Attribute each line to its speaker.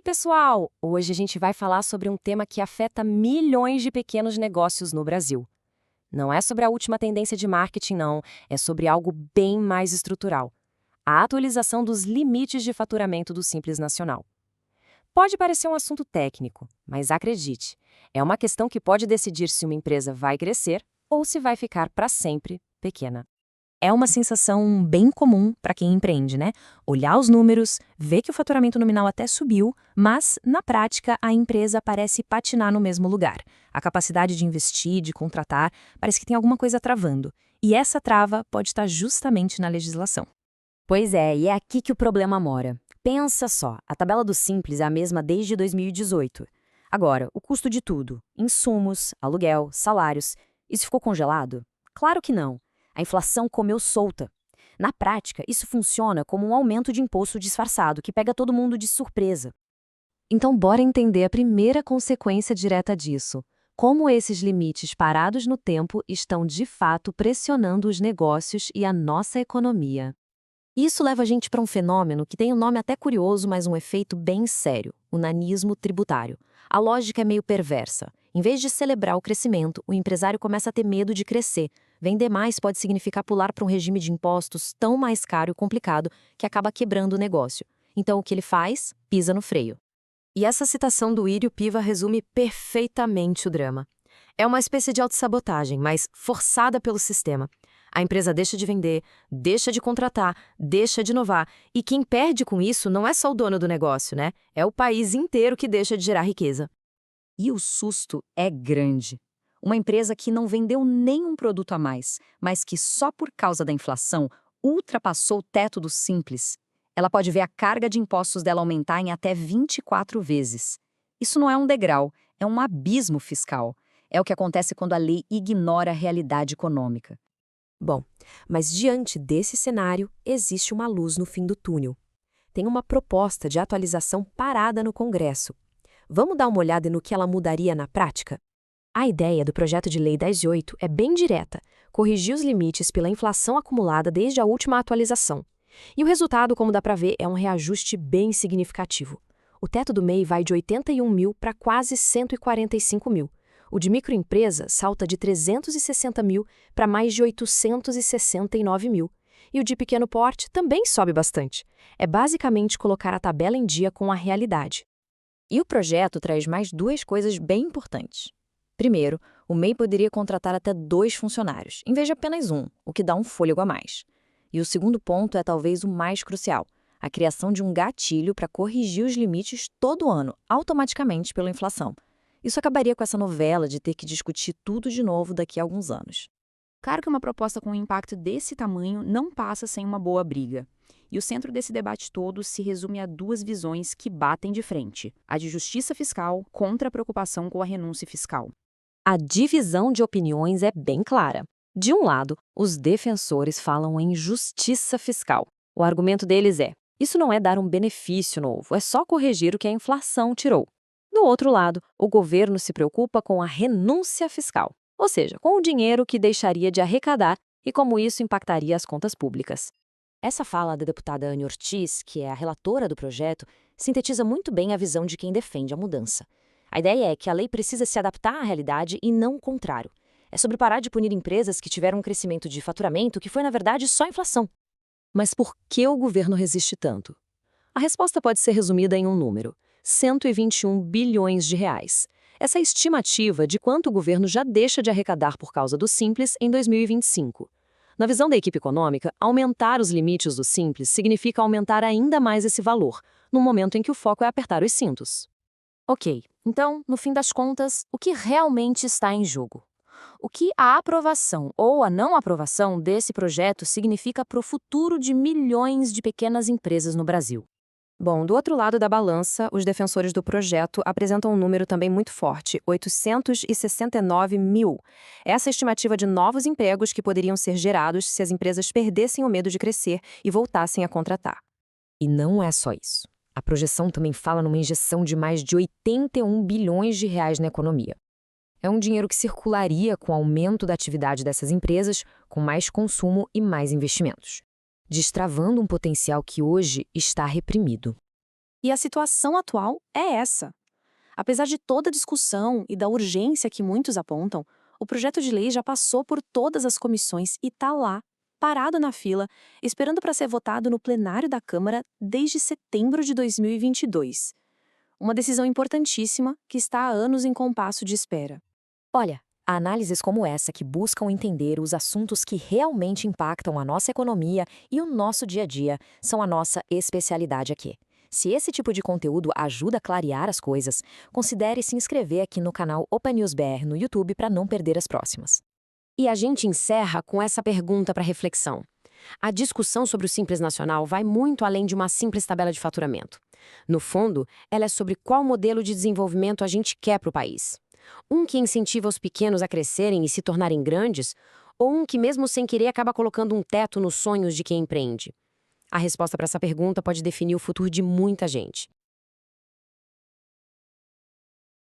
Speaker 1: aí, pessoal! Hoje a gente vai falar sobre um tema que afeta milhões de pequenos negócios no Brasil. Não é sobre a última tendência de marketing, não. É sobre algo bem mais estrutural. A atualização dos limites de faturamento do Simples Nacional. Pode parecer um assunto técnico, mas acredite, é uma questão que pode decidir se uma empresa vai crescer ou se vai ficar para sempre pequena. É uma sensação bem comum para quem empreende, né? Olhar os números, ver que o faturamento nominal até subiu, mas, na prática, a empresa parece patinar no mesmo lugar. A capacidade de investir, de contratar, parece que tem alguma coisa travando. E essa trava pode estar justamente na legislação.
Speaker 2: Pois é, e é aqui que o problema mora. Pensa só, a tabela do Simples é a mesma desde 2018. Agora, o custo de tudo, insumos, aluguel, salários, isso ficou congelado? Claro que não. A inflação comeu solta. Na prática, isso funciona como um aumento de imposto disfarçado que pega todo mundo de surpresa.
Speaker 1: Então, bora entender a primeira consequência direta disso. Como esses limites parados no tempo estão, de fato, pressionando os negócios e a nossa economia. Isso leva a gente para um fenômeno que tem um nome até curioso, mas um efeito bem sério: o nanismo tributário. A lógica é meio perversa. Em vez de celebrar o crescimento, o empresário começa a ter medo de crescer. Vender mais pode significar pular para um regime de impostos tão mais caro e complicado que acaba quebrando o negócio. Então, o que ele faz? Pisa no freio. E essa citação do Írio Piva resume perfeitamente o drama. É uma espécie de autossabotagem, mas forçada pelo sistema. A empresa deixa de vender, deixa de contratar, deixa de inovar. E quem perde com isso não é só o dono do negócio, né? É o país inteiro que deixa de gerar riqueza.
Speaker 2: E o susto é grande. Uma empresa que não vendeu nenhum produto a mais, mas que só por causa da inflação ultrapassou o teto do Simples. Ela pode ver a carga de impostos dela aumentar em até 24 vezes. Isso não é um degrau, é um abismo fiscal. É o que acontece quando a lei ignora a realidade econômica.
Speaker 1: Bom, mas diante desse cenário, existe uma luz no fim do túnel. Tem uma proposta de atualização parada no Congresso. Vamos dar uma olhada no que ela mudaria na prática? A ideia do projeto de lei 10.8 é bem direta: corrigir os limites pela inflação acumulada desde a última atualização. E o resultado, como dá para ver, é um reajuste bem significativo. O teto do MEI vai de 81 mil para quase 145 mil. O de microempresa salta de 360 mil para mais de 869 mil. E o de pequeno porte também sobe bastante. É basicamente colocar a tabela em dia com a realidade.
Speaker 2: E o projeto traz mais duas coisas bem importantes. Primeiro, o MEI poderia contratar até 2 funcionários, em vez de apenas um, o que dá um fôlego a mais. E o segundo ponto é talvez o mais crucial: a criação de um gatilho para corrigir os limites todo ano, automaticamente pela inflação. Isso acabaria com essa novela de ter que discutir tudo de novo daqui a alguns anos.
Speaker 3: Claro que uma proposta com um impacto desse tamanho não passa sem uma boa briga. E o centro desse debate todo se resume a duas visões que batem de frente: a de justiça fiscal contra a preocupação com a renúncia fiscal.
Speaker 1: A divisão de opiniões é bem clara. De um lado, os defensores falam em justiça fiscal. O argumento deles é: isso não é dar um benefício novo, é só corrigir o que a inflação tirou. Do outro lado, o governo se preocupa com a renúncia fiscal, ou seja, com o dinheiro que deixaria de arrecadar e como isso impactaria as contas públicas. Essa fala da deputada Anne Ortiz, que é a relatora do projeto, sintetiza muito bem a visão de quem defende a mudança. A ideia é que a lei precisa se adaptar à realidade e não o contrário. É sobre parar de punir empresas que tiveram um crescimento de faturamento que foi, na verdade, só inflação. Mas por que o governo resiste tanto? A resposta pode ser resumida em um número: 121 bilhões de reais. Essa é a estimativa de quanto o governo já deixa de arrecadar por causa do Simples em 2025. Na visão da equipe econômica, aumentar os limites do Simples significa aumentar ainda mais esse valor, no momento em que o foco é apertar os cintos. Ok, então, no fim das contas, o que realmente está em jogo? O que a aprovação ou a não aprovação desse projeto significa para o futuro de milhões de pequenas empresas no Brasil? Bom, do outro lado da balança, os defensores do projeto apresentam um número também muito forte: 869 mil. Essa é a estimativa de novos empregos que poderiam ser gerados se as empresas perdessem o medo de crescer e voltassem a contratar. E não é só isso. A projeção também fala numa injeção de mais de 81 bilhões de reais na economia. É um dinheiro que circularia com o aumento da atividade dessas empresas, com mais consumo e mais investimentos, destravando um potencial que hoje está reprimido.
Speaker 4: E a situação atual é essa. Apesar de toda a discussão e da urgência que muitos apontam, o projeto de lei já passou por todas as comissões e está lá, parado na fila, esperando para ser votado no plenário da Câmara desde setembro de 2022. Uma decisão importantíssima que está há anos em compasso de espera.
Speaker 2: Olha, análises como essa que buscam entender os assuntos que realmente impactam a nossa economia e o nosso dia a dia são a nossa especialidade aqui. Se esse tipo de conteúdo ajuda a clarear as coisas, considere se inscrever aqui no canal Open News BR no YouTube para não perder as próximas.
Speaker 1: E a gente encerra com essa pergunta para reflexão. A discussão sobre o Simples Nacional vai muito além de uma simples tabela de faturamento. No fundo, ela é sobre qual modelo de desenvolvimento a gente quer para o país. Um que incentiva os pequenos a crescerem e se tornarem grandes, ou um que, mesmo sem querer, acaba colocando um teto nos sonhos de quem empreende? A resposta para essa pergunta pode definir o futuro de muita gente.